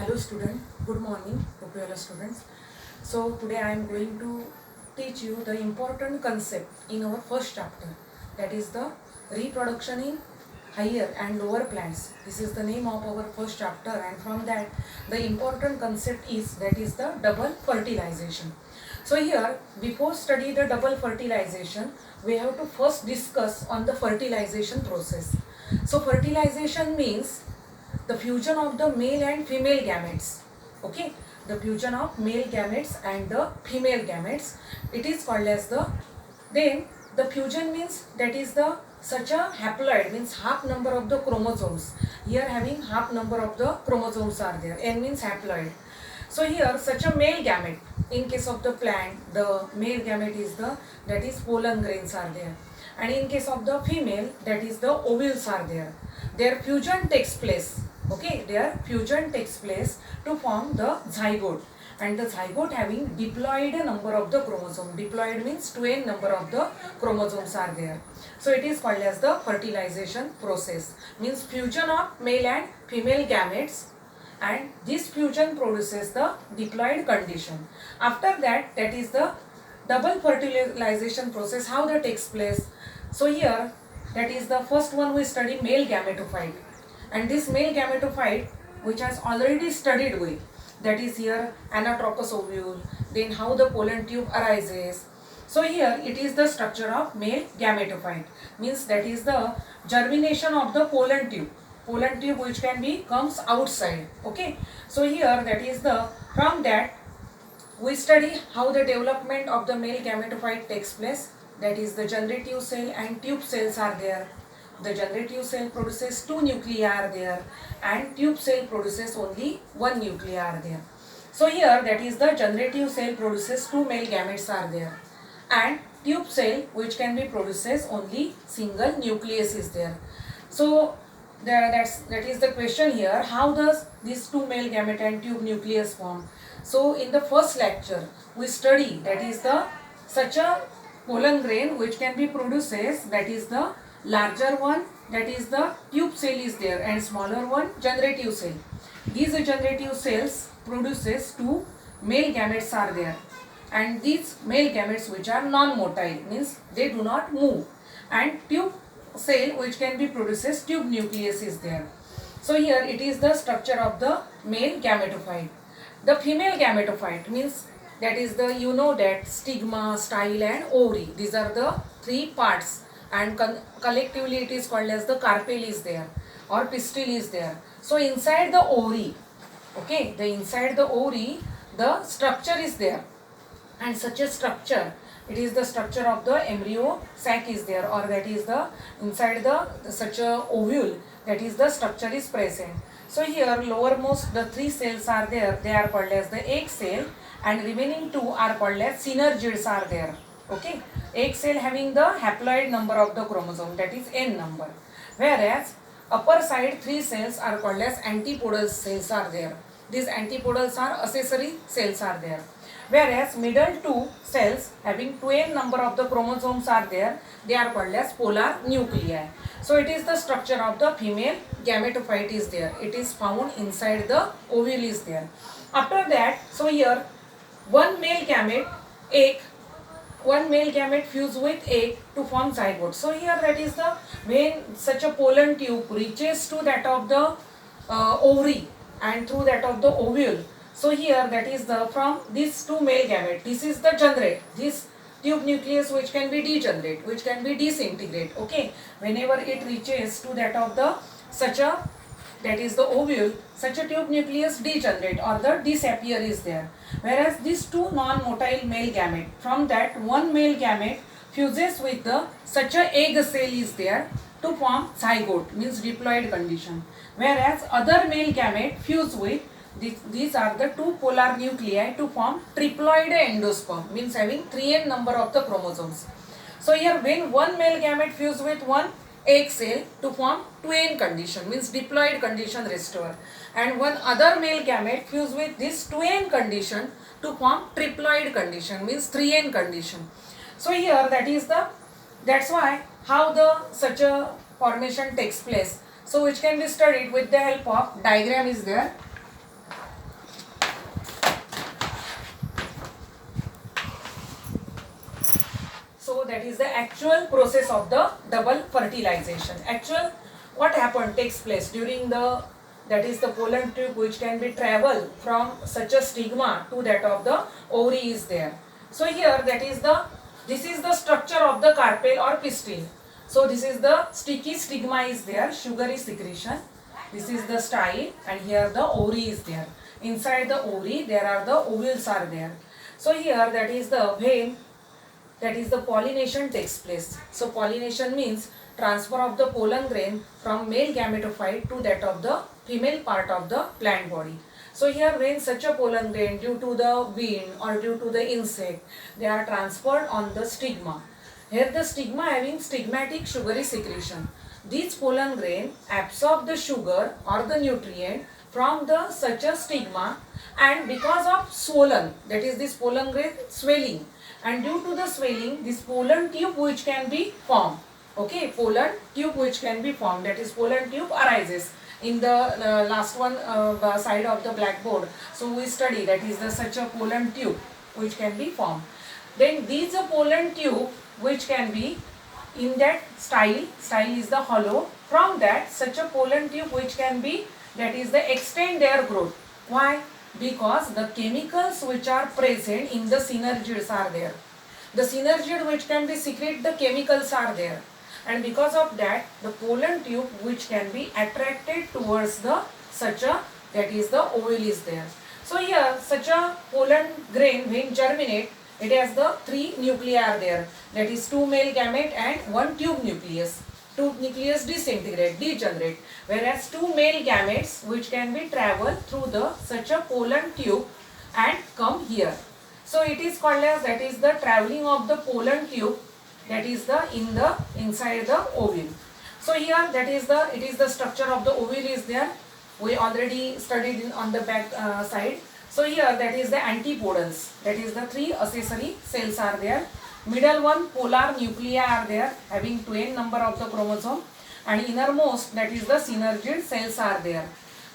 Hello student, good morning, hope you all are students. So today I am going to teach you the important concept in our first chapter, that is the reproduction in higher and lower plants. This is the name of our first chapter, and from that the important concept is that is the double fertilization. So here, before study the double fertilization, we have to first discuss on the fertilization process. So fertilization means the fusion of the male and female gametes. Okay, the fusion of male gametes and the female gametes, it is called as the, then the fusion means that is the such a haploid, means half number of the chromosomes. Here having half number of the chromosomes are there, n means haploid. So here such a male gamete, in case of the plant the male gamete is the, that is pollen grains are there, and in case of the female that is the ovules are there. Their fusion takes place. Okay, their fusion takes place to form the zygote, and the zygote having diploid number of the chromosome. Diploid means 2n number of the chromosomes are there. So it is called as the fertilization process, means fusion of male and female gametes, and this fusion produces the diploid condition. After that, that is the double fertilization process. How that takes place? So here, that is the first one we study male gametophyte, and this male gametophyte which has already studied with, that is here anatropous ovule, then how the pollen tube arises. So here it is the structure of male gametophyte, means that is the germination of the pollen tube which can be comes outside. Okay, so here that is the, from that we study how the development of the male gametophyte takes place, that is the generative cell and tube cells are there. The generative cell produces 2 nuclei are there, and tube cell produces only 1 nuclei are there. So here that is the generative cell produces 2 male gametes are there, and tube cell which can be produces only single nucleus is there. So that is the question here, how does these 2 male gamete and tube nucleus form? So in the first lecture we study that is the such a pollen grain which can be produces, that is the larger one, that is the tube cell is there, and smaller one generative cell. These generative cells produces 2 male gametes are there, and these male gametes which are non-motile, means they do not move, and tube cell which can be produces tube nucleus is there. So here it is the structure of the male gametophyte. The female gametophyte means that is the, you know that stigma, style and ovary, these are the 3 parts, and collectively it is called as the carpel is there or pistil is there. So inside the ovary, okay, the inside the ovary the structure is there, and such a structure, it is the structure of the embryo sac is there, or that is the inside the such a ovule, that is the structure is present. So here lowermost the 3 cells are there, they are called as the egg cell, and remaining 2 are called as synergids are there. Okay, egg cell having the haploid number of the chromosome, that is n number, whereas upper side 3 cells are called as antipodal cells are there. These antipodals are accessory cells are there, whereas middle 2 cells having 2n number of the chromosomes are there, they are called as polar nuclei. So it is the structure of the female gametophyte is there, it is found inside the ovule is there. After that, so here one male gamete egg, one male gamete fuse with egg to form zygote. So here that is the, when such a pollen tube reaches to that of the ovary and through that of the ovule. So here that is the, from these 2 male gamete, this is the generate, this tube nucleus which can be degenerate, which can be disintegrate. Okay, whenever it reaches to that of the such a, that is the ovule, such a tube nucleus degenerate or the disappear is there, whereas these 2 non-motile male gamete, from that one male gamete fuses with the such a egg cell is there to form zygote, means diploid condition, whereas other male gamete fuse with these are the 2 polar nuclei to form triploid endosperm, means having 3n number of the chromosomes. So here when one male gamete fuse with one egg cell to form 2n condition, means diploid condition restore, and one other male gamete fuse with this 2n condition to form triploid condition, means 3n condition. So here that is the, that's why how the such a formation takes place. So which can be studied with the help of diagram is there. that is the actual process of the double fertilization. Actual what happened takes place during the, that is the pollen tube which can be travel from such a stigma to that of the ovary is there. So here that is the, this is the structure of the carpel or pistil. So this is the sticky stigma is there, sugary secretion. This is the style, and here the ovary is there. Inside the ovary there are the ovules are there. So here that is the vein, that is the pollination takes place. So pollination means transfer of the pollen grain from male gametophyte to that of the female part of the plant body. So here when such a pollen grain due to the wind or due to the insect, they are transferred on the stigma. Here the stigma having stigmatic sugary secretion. These pollen grain absorb the sugar or the nutrient from the such a stigma, and because of swollen, that is this pollen grain swelling, and due to the swelling this pollen tube which can be formed. Okay, pollen tube which can be formed, that is pollen tube arises. In the last one side of the blackboard, so we study that is the such a pollen tube which can be formed. Then these pollen tube which can be in that style is the hollow. From that such a pollen tube which can be, that is the extend their growth. Why? Because the chemicals which are present in the synergids are there. The synergid which can be secrete the chemicals are there, and because of that the pollen tube which can be attracted towards the such a, that is the ovule is there. So here such a pollen grain when germinate, it has the 3 nuclei are there, that is 2 male gamete and 1 tube nucleus. 2 nucleus disintegrate, degenerate, whereas 2 male gametes which can be travel through the such a pollen tube and come here. So it is called as, that is the traveling of the pollen tube, that is the in the inside the ovule. So here that is the, it is the structure of the ovule is there. We already studied on the back side. So here that is the antipodals, that is the 3 accessory cells are there. Middle one polar nuclei are there having 12 number of the chromosome, and innermost that is the synergid cells are there.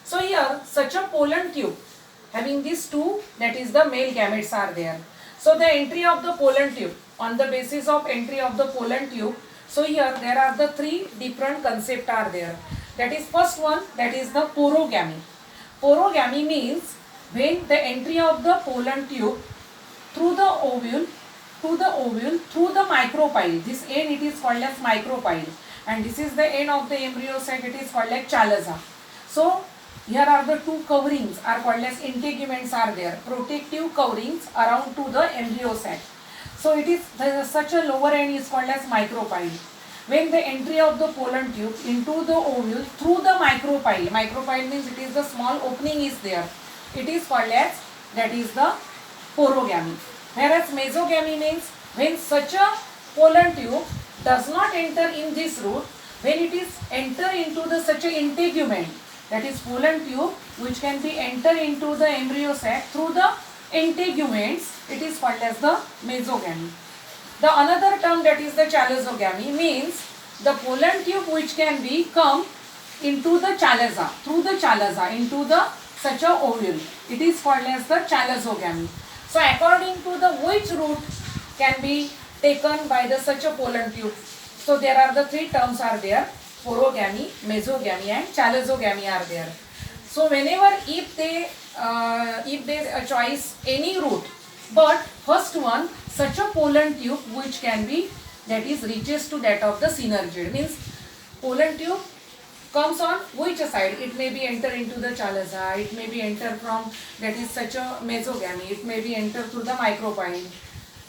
So here such a pollen tube having these 2, that is the male gametes are there. So the entry of the pollen tube, on the basis of entry of the pollen tube, so here there are the 3 different concepts are there. That is first one, that is the porogamy. Porogamy means when the entry of the pollen tube through the ovule to the ovule through the micropyle, this end it is called as micropyle, and this is the end of the embryo sac, it is called like chalaza. So here are the 2 coverings are called as integuments are there, protective coverings around to the embryo sac. So it is such a lower end is called as micropyle. When the entry of the pollen tube into the ovule through the micropyle, micropyle means it is the small opening is there, it is called as, that is the porogamy. Whereas mesogamy means when such a pollen tube does not enter in this route, when it is enter into the such a integument, that is pollen tube which can be enter into the embryo sac through the integuments, it is called as the mesogamy. The another term, that is the chalazogamy, means the pollen tube which can be come into the chalaza, through the chalaza into the such a ovule, it is called as the chalazogamy. So according to the which route can be taken by the such a pollen tube, so there are the 3 terms are there, porogamy, mesogamy and chalazogamy are there. So whenever if they choose any route, but first one such a pollen tube which can be, that is reaches to that of the synergid, means pollen tube comes on which side, it may be enter into the chalaza, it may be enter from, that is such a mesogamy, it may be enter through the micropyle.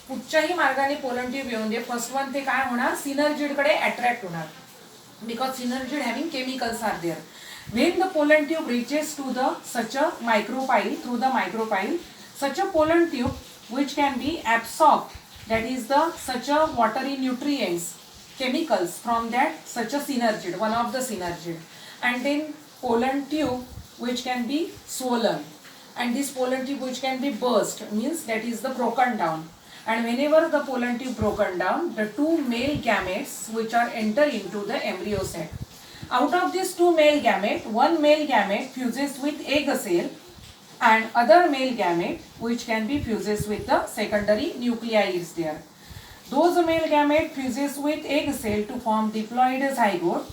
कुठच्याही मार्गाने pollen tube येऊन दे, first one ते काय होणार, synergid कडे attract होणार, because synergid having chemicals are there. When the pollen tube reaches to the such a micropyle, through the micropyle, such a pollen tube which can be absorbed, that is the such a watery nutrients, chemicals from that such a synergid, one of the synergid, and then pollen tube which can be swollen, and this pollen tube which can be burst, means that is the broken down. And whenever the pollen tube broken down, the 2 male gametes which are enter into the embryo sac. Out of these 2 male gamete, 1 male gamete fuses with egg cell, and other male gamete which can be fuses with the secondary nuclei is there. Those male gamete fuses with egg cell to form diploid zygote,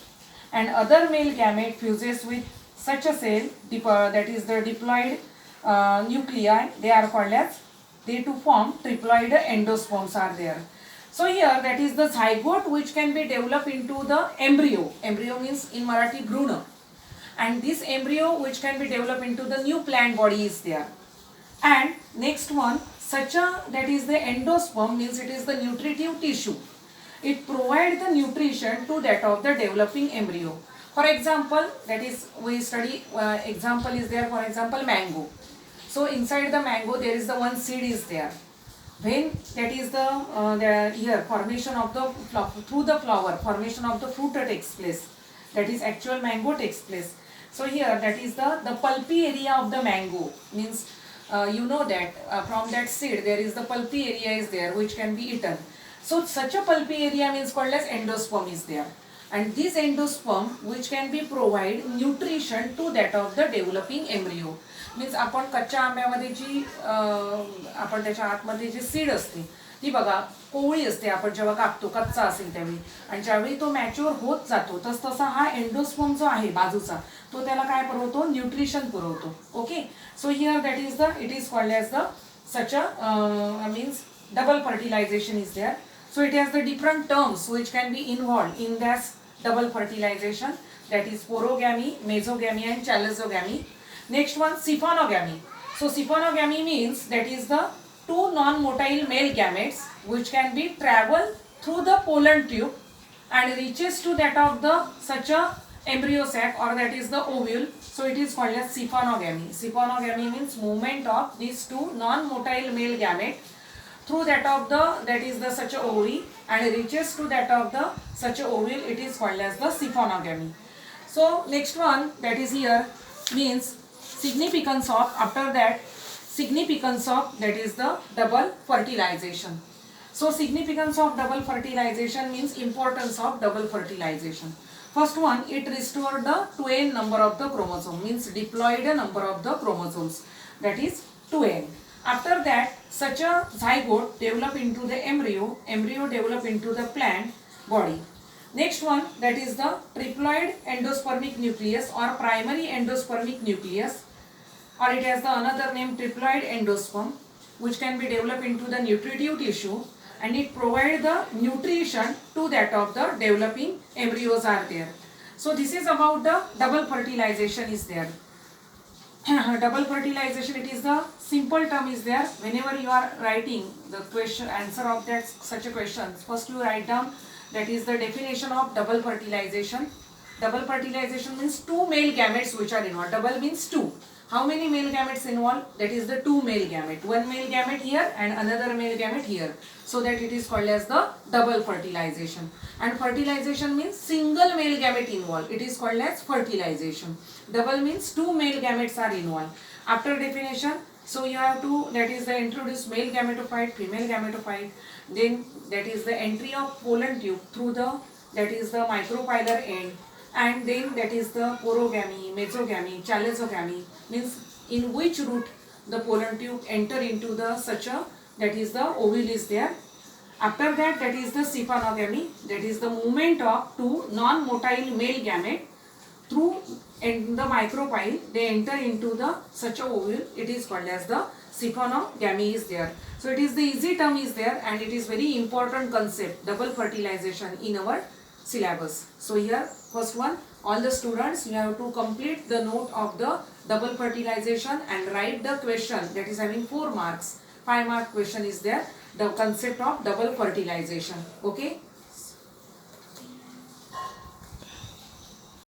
and other male gamete fuses with such a cell, that is the diploid nuclei. They are called as, they to form triploid endosperms are there. So here that is the zygote which can be developed into the embryo. Embryo means in Marathi bhruna. And this embryo which can be developed into the new plant body is there. And next one, such a, that is the endosperm, means it is the nutritive tissue. It provides the nutrition to that of the developing embryo. For example, that is we study, example is there, for example mango. So inside the mango there is the one seed is there. When that is the here formation of the through the flower, formation of the fruit takes place. That is actual mango takes place. So here that is the pulpy area of the mango, means you know that from that seed there is the pulpy area is there which can be eaten. So such a pulpy area means called as endosperm is there. And this endosperm which can be provide nutrition to that of the developing embryo. Means आपण कच्च्या आंब्यामध्ये जी आपण त्याच्या आतमध्ये जी seed असते ती बघा कोवळी असते, आपण जेव्हा कापतो कच्चा असेल त्यावेळी, आणि ज्यावेळी तो मॅच्युअर होत जातो तसा हा एंडोस्पर्म जो आहे बाजूचा तो त्याला काय पुरवतो, न्यूट्रिशन पुरवतो. Okay, so here that is the, it is called as the such a means double fertilization is there. So it has the different terms which can be involved in this double fertilization, that is porogamy, mesogamy and chalezogamy. Next one, siphonogamy. So siphonogamy means that is the two non-motile male gametes which can be travel through the pollen tube and reaches to that of the such a embryo sac, or that is the ovule. So it is called as siphonogamy. Siphonogamy means movement of these two non-motile male gametes through that of the, that is the such a ovary, and reaches to that of the such a ovule. It is called as the siphonogamy. So next one, that is here means significance of, after that significance of, that is the double fertilization. So significance of double fertilization means importance of double fertilization. First one, it restore the twin number of the chromosome, means diploid number of the chromosomes, that is 2n. After that, such a zygote develop into the embryo, embryo develop into the plant body. Next one, that is the triploid endospermic nucleus or primary endospermic nucleus, or it has the another name triploid endosperm, which can be developed into the nutritive tissue, and it provide the nutrition to that of the developing embryos are there. So this is about the double fertilization is there. Double fertilization, it is the simple term is there. Whenever you are writing the question answer of that such a question, first you write down that is the definition of double fertilization. Double fertilization means two male gametes which are involved. Double means two. How many male gametes involved? That is the two male gamete. One male gamete here and another male gamete here. So that it is called as the double fertilization. And fertilization means single male gamete involved. It is called as fertilization. Double means two male gametes are involved. After definition, so you have to, that is the introduce male gametophyte, female gametophyte. Then that is the entry of pollen tube through the, that is the micropylar end. And then that is the porogamy, mesogamy, chalezogamy, means in which route the pollen tube enter into the such a, that is the ovule is there. After that, that is the siphonogamy, that is the movement of two non-motile male gamete through in the micropyle, they enter into the such a ovule. It is called as the siphonogamy is there. So it is the easy term is there, and it is very important concept, double fertilization in our syllabus. So here first one, all the students, you have to complete the note of the double fertilization and write the question, that is having 4 marks. 5 mark question is there, the concept of double fertilization. Okay.